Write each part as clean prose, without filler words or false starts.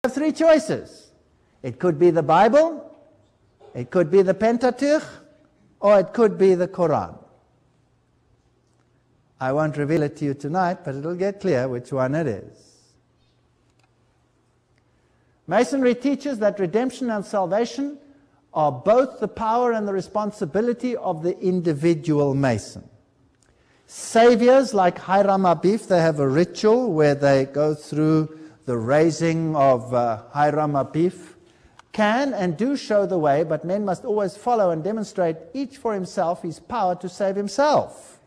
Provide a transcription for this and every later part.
have three choices. It could be the Bible, it could be the Pentateuch, or it could be the Quran. I won't reveal it to you tonight, but it'll get clear which one it is. Masonry teaches that redemption and salvation are both the power and the responsibility of the individual Mason. Saviors like Hiram Abif, they have a ritual where they go through the raising of Hiram Abif, can and do show the way, but men must always follow and demonstrate each for himself his power to save himself.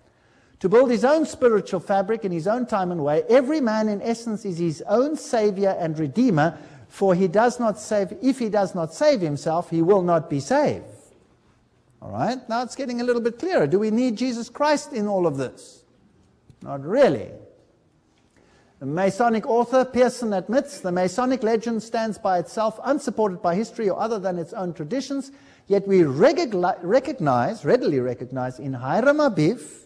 To build his own spiritual fabric in his own time and way, every man in essence is his own savior and redeemer, for if he does not save himself, he will not be saved. All right, now it's getting a little bit clearer. Do we need Jesus Christ in all of this? Not really. The Masonic author Pearson admits the Masonic legend stands by itself, unsupported by history or other than its own traditions, yet we readily recognize in Hiram Abif,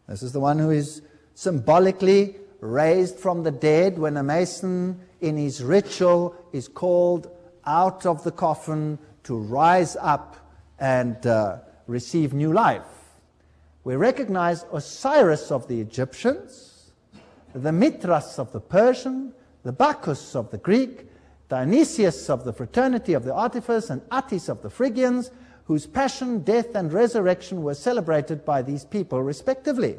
this is the one who is symbolically raised from the dead when a Mason in his ritual is called out of the coffin to rise up and receive new life. We recognize Osiris of the Egyptians, the Mithras of the Persian, the Bacchus of the Greek, Dionysius of the fraternity of the Artifice, and Attis of the Phrygians, whose passion, death, and resurrection were celebrated by these people respectively.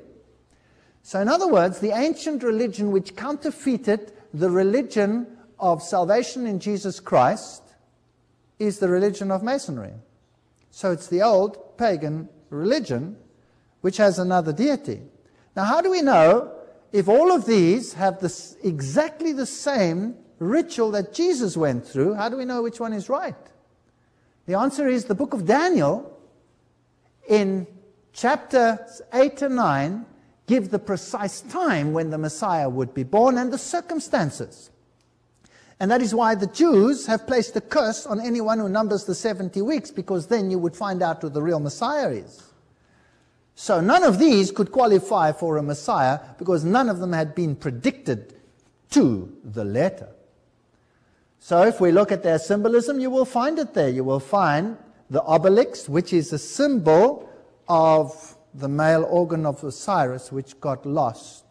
So in other words, the ancient religion which counterfeited the religion of salvation in Jesus Christ is the religion of Masonry. So it's the old pagan religion which has another deity. Now how do we know if all of these have exactly the same ritual that Jesus went through? How do we know which one is right? The answer is the book of Daniel in chapters 8 and 9 give the precise time when the Messiah would be born and the circumstances. And that is why the Jews have placed a curse on anyone who numbers the 70 weeks, because then you would find out who the real Messiah is. So none of these could qualify for a Messiah because none of them had been predicted to the letter. So if we look at their symbolism, you will find it there. You will find the obelix, which is a symbol of the male organ of Osiris, which got lost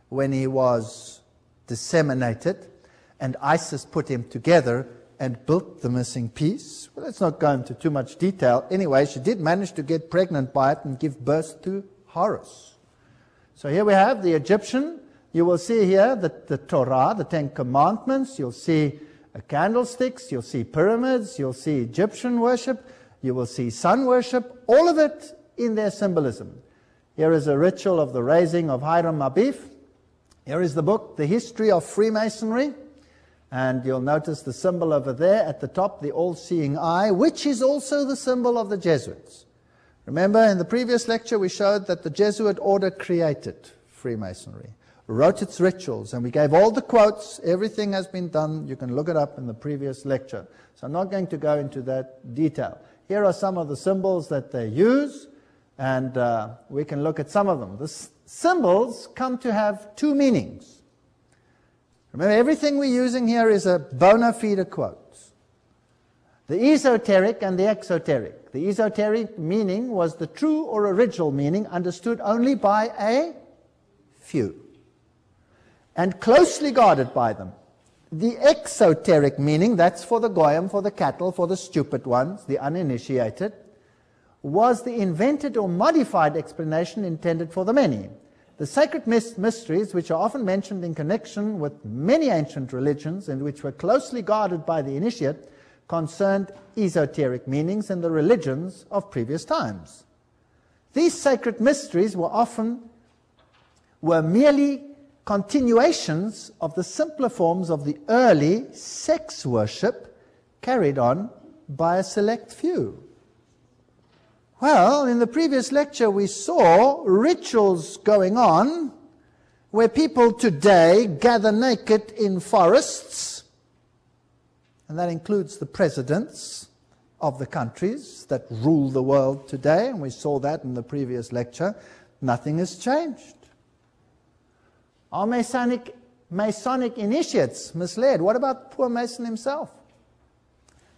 when he was disseminated, and Isis put him together and built the missing piece. Well, let's not go into too much detail. Anyway, she did manage to get pregnant by it and give birth to Horus. So here we have the Egyptian. You will see here that the Torah, the Ten Commandments. You'll see candlesticks, you'll see pyramids, you'll see Egyptian worship, you will see sun worship, all of it in their symbolism. Here is a ritual of the raising of Hiram Abif. Here is the book, The History of Freemasonry, and you'll notice the symbol over there at the top, the all-seeing eye, which is also the symbol of the Jesuits. Remember, in the previous lecture we showed that the Jesuit order created Freemasonry, wrote its rituals, and we gave all the quotes. Everything has been done. You can look it up in the previous lecture. So I'm not going to go into that detail. Here are some of the symbols that they use, and we can look at some of them. The symbols come to have two meanings. Remember, everything we're using here is a bona fide quote. The esoteric and the exoteric. The esoteric meaning was the true or original meaning understood only by a few, and closely guarded by them. The exoteric meaning, that's for the goyim, for the cattle, for the stupid ones, the uninitiated, was the invented or modified explanation intended for the many. The sacred mysteries, which are often mentioned in connection with many ancient religions and which were closely guarded by the initiate, concerned esoteric meanings in the religions of previous times. These sacred mysteries were merely continuations of the simpler forms of the early sex worship carried on by a select few. Well, in the previous lecture we saw rituals going on where people today gather naked in forests, and that includes the presidents of the countries that rule the world today, and we saw that in the previous lecture. Nothing has changed. Are Masonic Masonic initiates misled? What about poor Mason himself?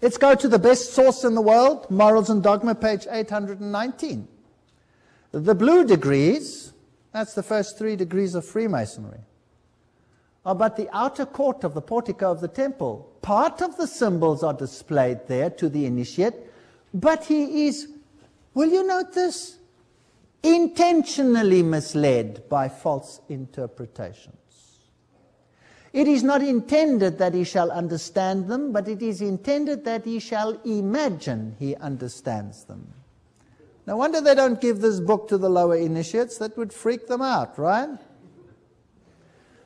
Let's go to the best source in the world, Morals and Dogma, page 819. The blue degrees, that's the first 3 degrees of Freemasonry, are but the outer court of the portico of the temple. Part of the symbols are displayed there to the initiate, but he is, will you note this, intentionally misled by false interpretations. It is not intended that he shall understand them, but it is intended that he shall imagine he understands them. No wonder they don't give this book to the lower initiates. That would freak them out, right?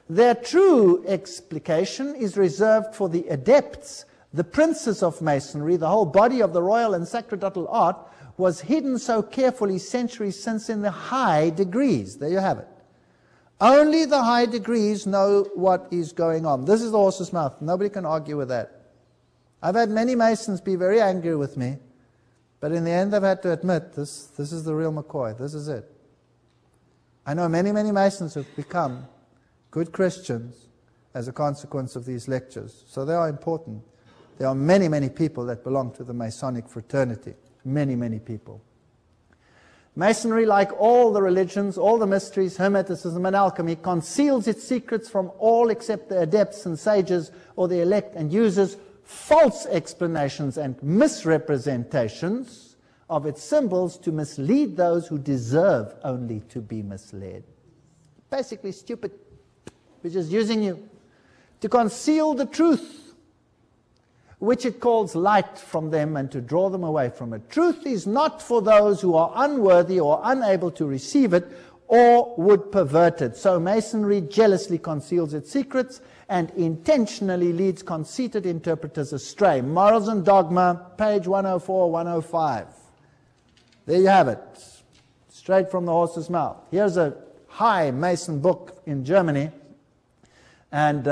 Their true explication is reserved for the adepts, the princes of Masonry. The whole body of the royal and sacerdotal art was hidden so carefully centuries since in the high degrees. There you have it. Only the high degrees know what is going on. This is the horse's mouth. Nobody can argue with that. I've had many Masons be very angry with me, but in the end I've had to admit this is the real McCoy. This is it. I know many, many Masons who've become good Christians as a consequence of these lectures. So they are important. There are many, many people that belong to the Masonic fraternity. Many, many people. Masonry, like all the religions, all the mysteries, Hermeticism and alchemy, conceals its secrets from all except the adepts and sages or the elect, and uses false explanations and misrepresentations of its symbols to mislead those who deserve only to be misled. Basically stupid. We're just using you to conceal the truth, which it calls light from them, and to draw them away from it. Truth is not for those who are unworthy or unable to receive it or would pervert it. So Masonry jealously conceals its secrets and intentionally leads conceited interpreters astray. Morals and Dogma, page 104, 105. There you have it, straight from the horse's mouth. Here's a high Mason book in Germany, and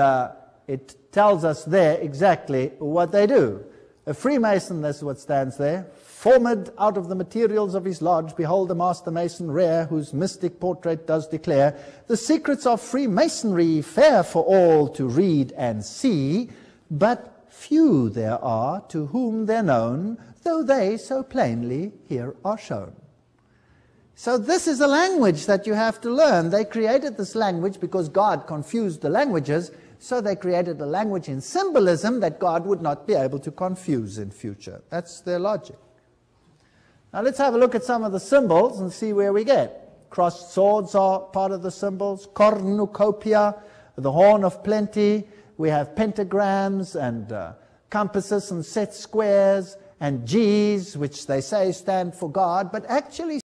it tells us there exactly what they do. A Freemason, that's what stands there. Formed out of the materials of his lodge, behold the Master Mason rare, whose mystic portrait does declare the secrets of Freemasonry fair for all to read and see, but few there are to whom they're known, though they so plainly here are shown. So this is a language that you have to learn. They created this language because God confused the languages, so they created a language in symbolism that God would not be able to confuse in future. That's their logic. Now let's have a look at some of the symbols and see where we get. Crossed swords are part of the symbols. Cornucopia, the horn of plenty. We have pentagrams and compasses and set squares and G's, which they say stand for God, but actually